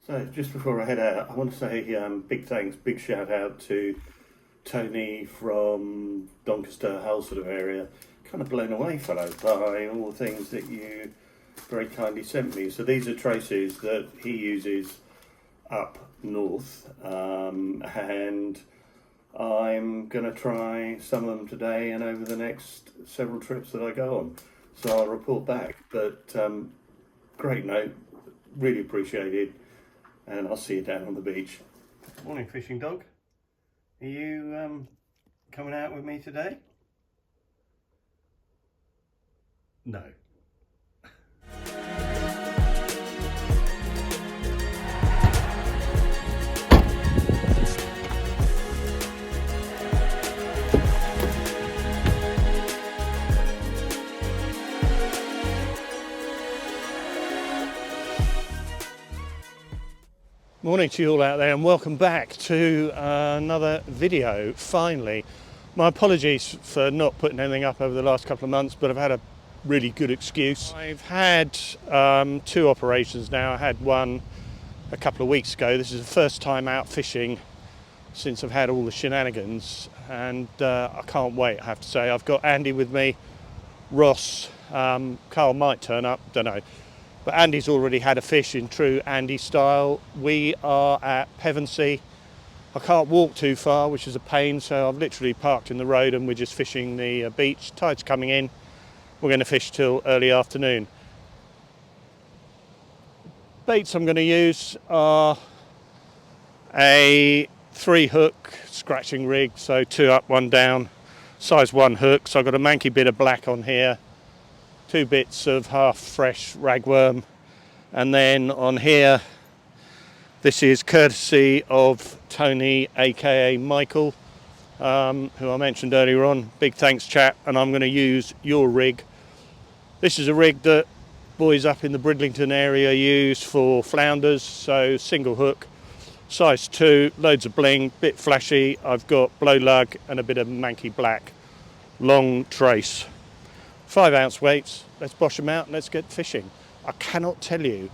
So just before I head out, I want to say big thanks, big shout out to Tony from Doncaster, Hull sort of area. Kind of blown away, fellow, by all the things that you very kindly sent me. So these are traces that he uses up north, and I'm going to try some of them today and over the next several trips that I go on. So I'll report back. But great note, really appreciated. And I'll see you down on the beach. Morning, fishing dog. Are you coming out with me today? No. Morning to you all out there, and welcome back to another video, finally. My apologies for not putting anything up over the last couple of months, but I've had a really good excuse. I've had 2 operations now. I had one a couple of weeks ago. This is the first time out fishing since I've had all the shenanigans, and I can't wait, I have to say. I've got Andy with me, Ross, Carl might turn up, don't know. But Andy's already had a fish in true Andy style. We are at Pevensey. I can't walk too far, which is a pain, so I've literally parked in the road and we're just fishing the beach. Tide's coming in. We're going to fish till early afternoon. Baits I'm going to use are a 3-hook scratching rig, so 2 up, 1 down, size 1 hook. So I've got a manky bit of black on here, 2 bits of half fresh ragworm, and then on here, this is courtesy of Tony, aka Michael, who I mentioned earlier on. Big thanks, chap. And I'm going to use your rig. This is a rig that boys up in the Bridlington area use for flounders, so single hook, size 2, loads of bling, bit flashy. I've got blow lug and a bit of manky black, long trace. 5-ounce weights. Let's bosh them out and let's get fishing. I cannot tell you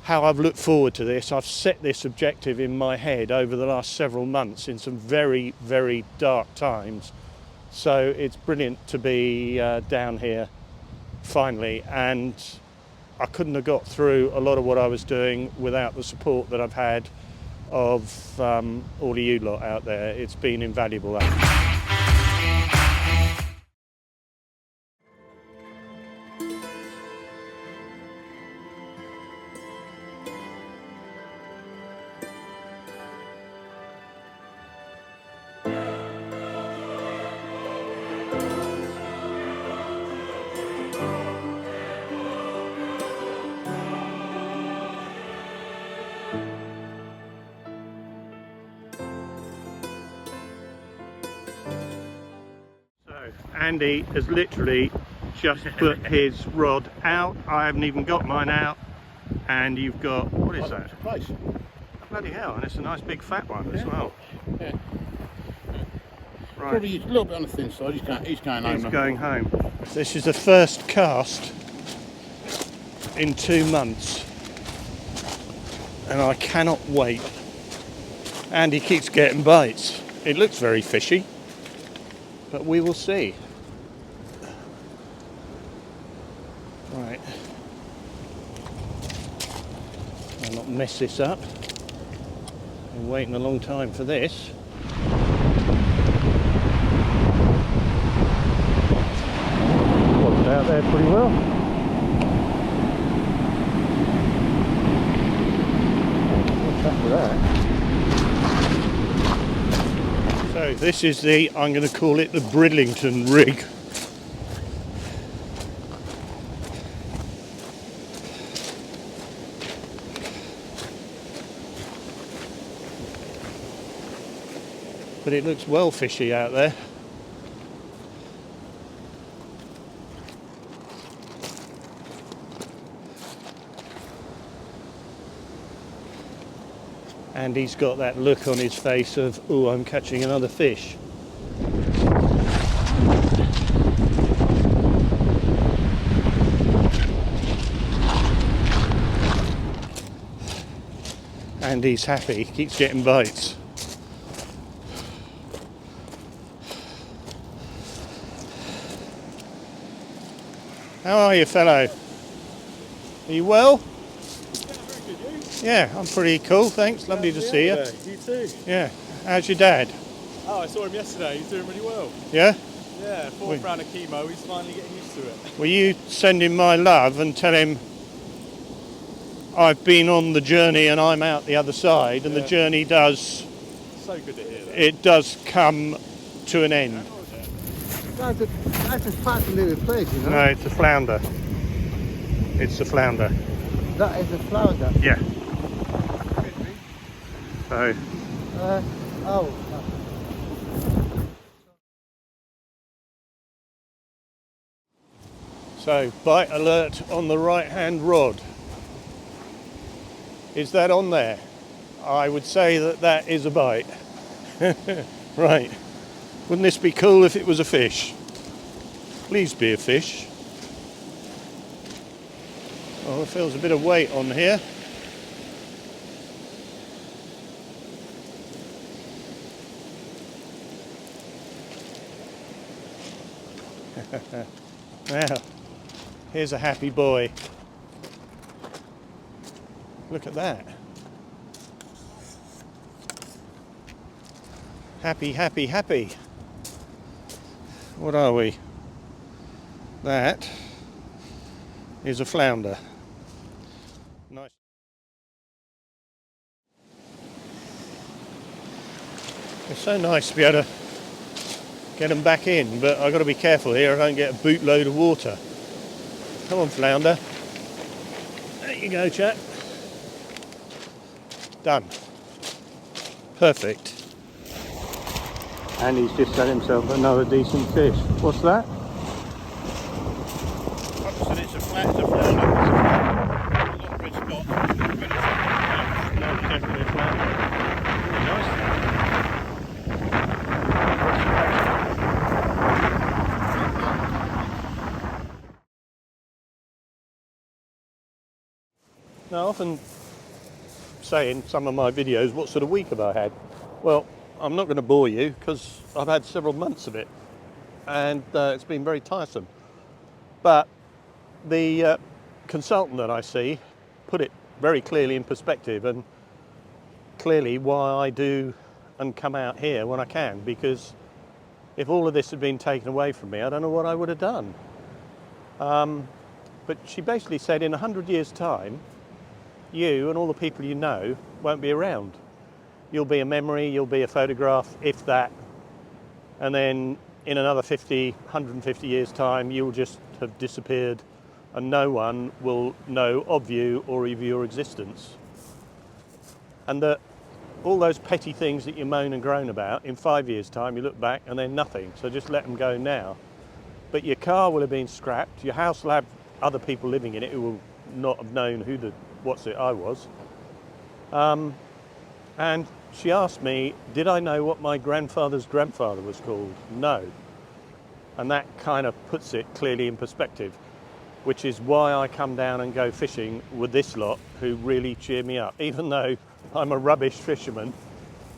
how I've looked forward to this. I've set this objective in my head over the last several months in some very, very dark times. So it's brilliant to be down here finally, and I couldn't have got through a lot of what I was doing without the support that I've had of all of you lot out there. It's been invaluable. Andy has literally just put his rod out. I haven't even got mine out, and you've got, what is that? Plaice. Bloody hell, and it's a nice big fat one as well. Yeah. Right. Probably a little bit on the thin side. He's going home. He's going home. This is the first cast in 2 months, and I cannot wait. Andy keeps getting bites. It looks very fishy, but we will see. Right, I'll not mess this up. Been waiting a long time for this. Worked out there pretty well. What's up with that? So this is the, I'm going to call it the Bridlington rig. But it looks well fishy out there. And he's got that look on his face of, oh, I'm catching another fish. And he's happy, he keeps getting bites. How are you, fellow? Are you well? Yeah, I'm pretty cool, thanks. Lovely to see you. You too. Yeah. How's your dad? Oh, I saw him yesterday. He's doing really well. Yeah? Yeah, fourth round of chemo. He's finally getting used to it. Will you send him my love and tell him I've been on the journey and I'm out the other side, and the journey does... So good to hear that. It does come to an end. That's a fat little place, you know? No, it's a flounder. It's a flounder. That is a flounder. Yeah. So... oh. So, bite alert on the right-hand rod. Is that on there? I would say that that is a bite. Right. Wouldn't this be cool if it was a fish? Please be a fish. Oh, it feels a bit of weight on here. Now, here's a happy boy. Look at that. Happy, happy, happy. What are we? That is a flounder. Nice. It's so nice to be able to get them back in, but I've got to be careful here I don't get a bootload of water. Come on, flounder. There you go, chap. Done. Perfect. And he's just had himself another decent fish. What's that? I said it's a flounder. Not a red spot. No, it's definitely a flounder. Nice. Now, I often say in some of my videos, what sort of week have I had? Well, I'm not going to bore you because I've had several months of it, and it's been very tiresome. But the consultant that I see put it very clearly in perspective, and clearly why I do and come out here when I can, because if all of this had been taken away from me, I don't know what I would have done. But she basically said in 100 years' time, you and all the people you know won't be around. You'll be a memory, you'll be a photograph, if that, and then in another 50, 150 years' time, you'll just have disappeared and no one will know of you or of your existence. And that all those petty things that you moan and groan about, in 5 years' time, you look back and they're nothing, so just let them go now. But your car will have been scrapped, your house will have other people living in it who will not have known who the I was. And she asked me, did I know what my grandfather's grandfather was called? No. And that kind of puts it clearly in perspective, which is why I come down and go fishing with this lot who really cheer me up, even though I'm a rubbish fisherman.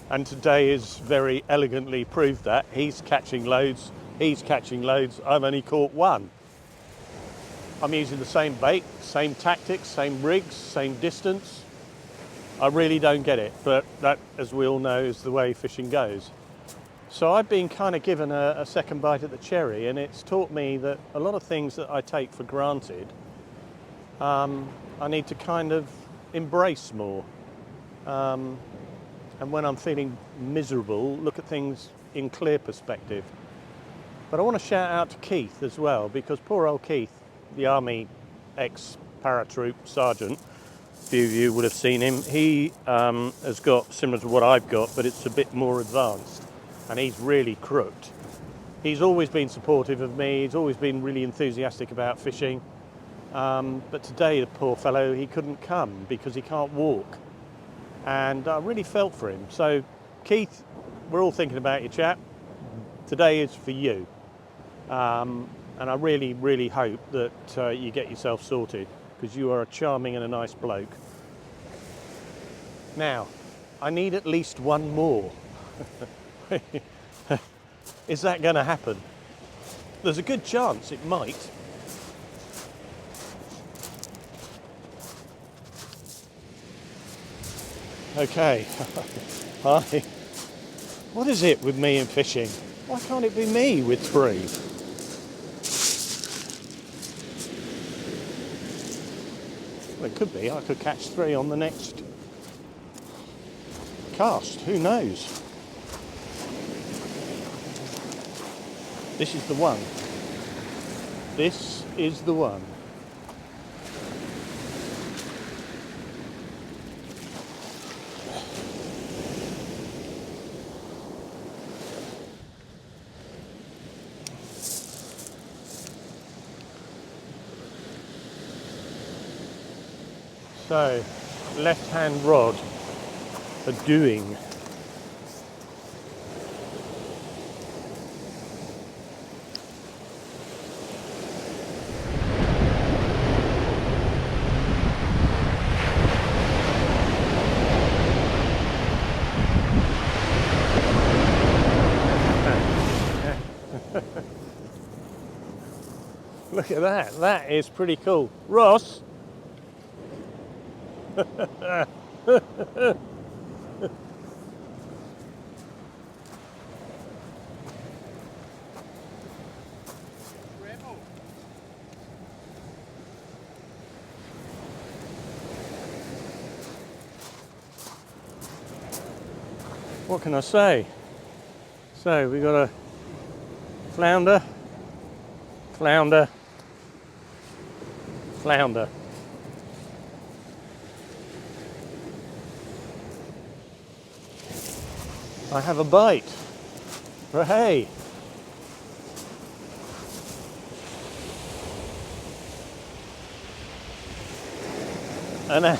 And today is very elegantly proved that. He's catching loads, I've only caught one. I'm using the same bait, same tactics, same rigs, same distance. I really don't get it, but that, as we all know, is the way fishing goes. So I've been kind of given a second bite at the cherry, and it's taught me that a lot of things that I take for granted, I need to kind of embrace more. And when I'm feeling miserable, look at things in clear perspective. But I want to shout out to Keith as well, because poor old Keith, the Army ex-paratroop sergeant, a few of you would have seen him. He has got similar to what I've got, but it's a bit more advanced, and he's really crooked. He's always been supportive of me, he's always been really enthusiastic about fishing, but today, the poor fellow, he couldn't come because he can't walk, and I really felt for him. So, Keith, we're all thinking about you, chap. Today is for you. And I really, really hope that you get yourself sorted, because you are a charming and a nice bloke. Now, I need at least one more. Is that going to happen? There's a good chance it might. Okay. Hi. What is it with me and fishing? Why can't it be me with 3? Well, it could be. I could catch 3 on the next cast. Who knows? This is the one. This is the one. So, left-hand rod for doing. Look at that, that is pretty cool. Ross? What can I say? So we got a flounder, flounder, flounder. I have a bite. Hey. And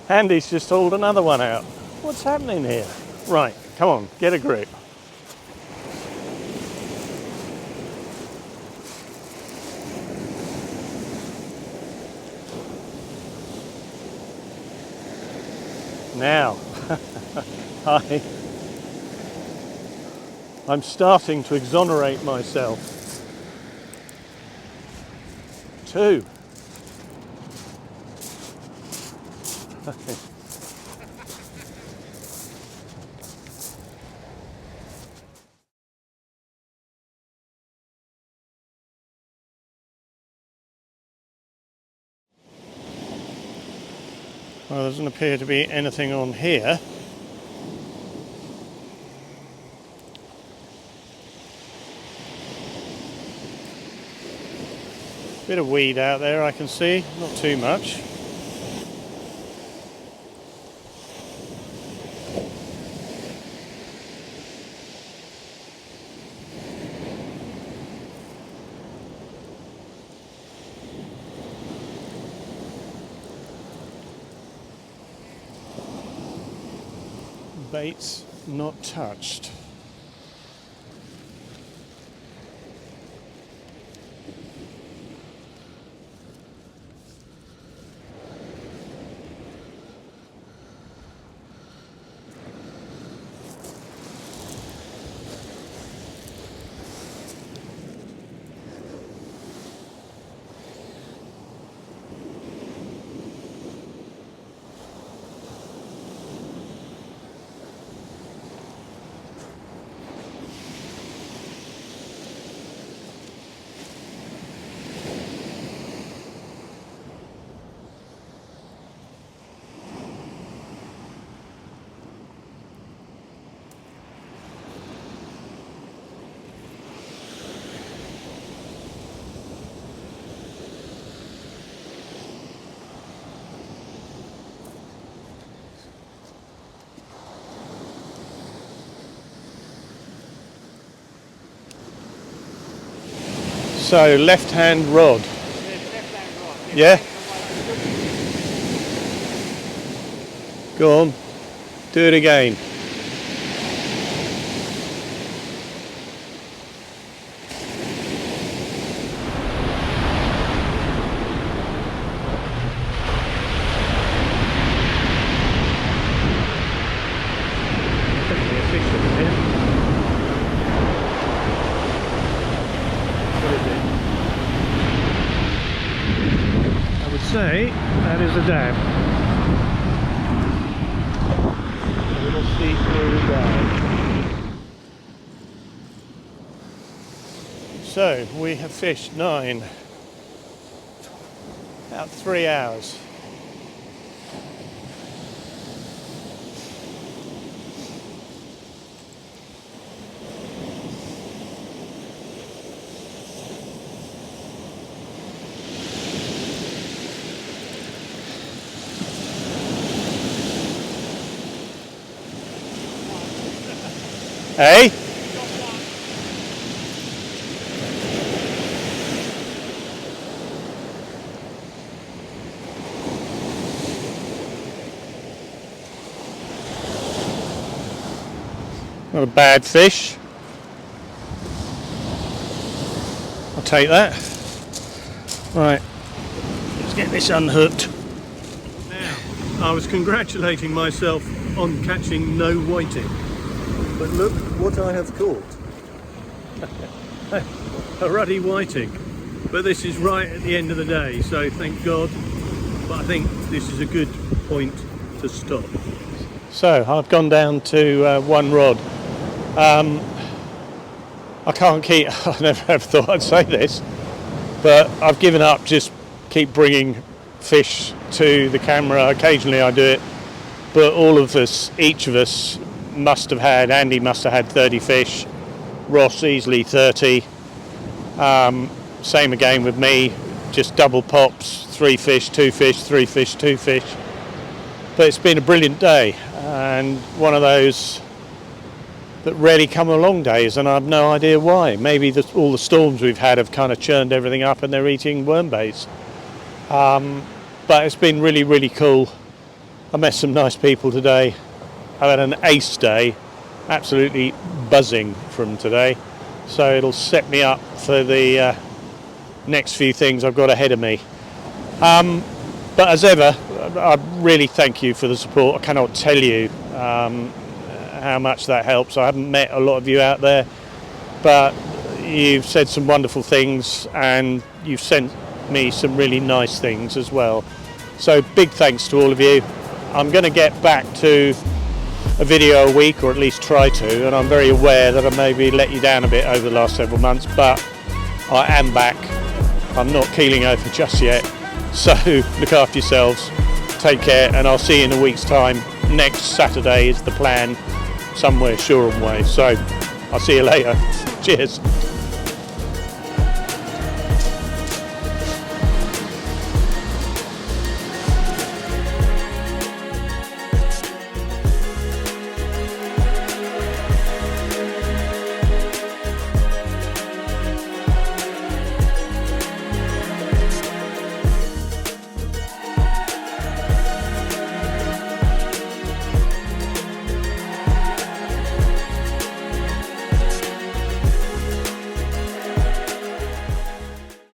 Andy's just hauled another one out. What's happening here? Right, come on, get a grip. Now, I'm starting to exonerate myself. 2. Well, there doesn't appear to be anything on here. Bit of weed out there I can see, not too much. Baits not touched. So left-hand rod. Yeah? Go on. Do it again. the dam. A little steep through down. So we have fished 9, about 3 hours. Hey? Not a bad fish. I'll take that. Right, let's get this unhooked. Now, I was congratulating myself on catching no whiting. But look what I have caught. A ruddy whiting. But this is right at the end of the day, so thank God. But I think this is a good point to stop. So I've gone down to 1 rod. I can't keep, I never ever thought I'd say this, but I've given up, just keep bringing fish to the camera. Occasionally I do it, but all of us, each of us, must have had, Andy must have had 30 fish, Ross easily 30, same again with me, just double pops, 3 fish, 2 fish, 3 fish, 2 fish. But it's been a brilliant day, and one of those that rarely come along days, and I have no idea why. Maybe all the storms we've had have kind of churned everything up and they're eating worm baits. But it's been really, really cool. I met some nice people today. I've had an ace day, absolutely buzzing from today, so it'll set me up for the next few things I've got ahead of me. But as ever, I really thank you for the support. I cannot tell you how much that helps. I haven't met a lot of you out there, but you've said some wonderful things and you've sent me some really nice things as well. So big thanks to all of you. I'm going to get back to a video a week, or at least try to, and I'm very aware that I maybe let you down a bit over the last several months, but I am back. I'm not keeling over just yet, so look after yourselves, take care, and I'll see you in a week's time. Next Saturday is the plan, somewhere Shoreham way, so I'll see you later. Cheers.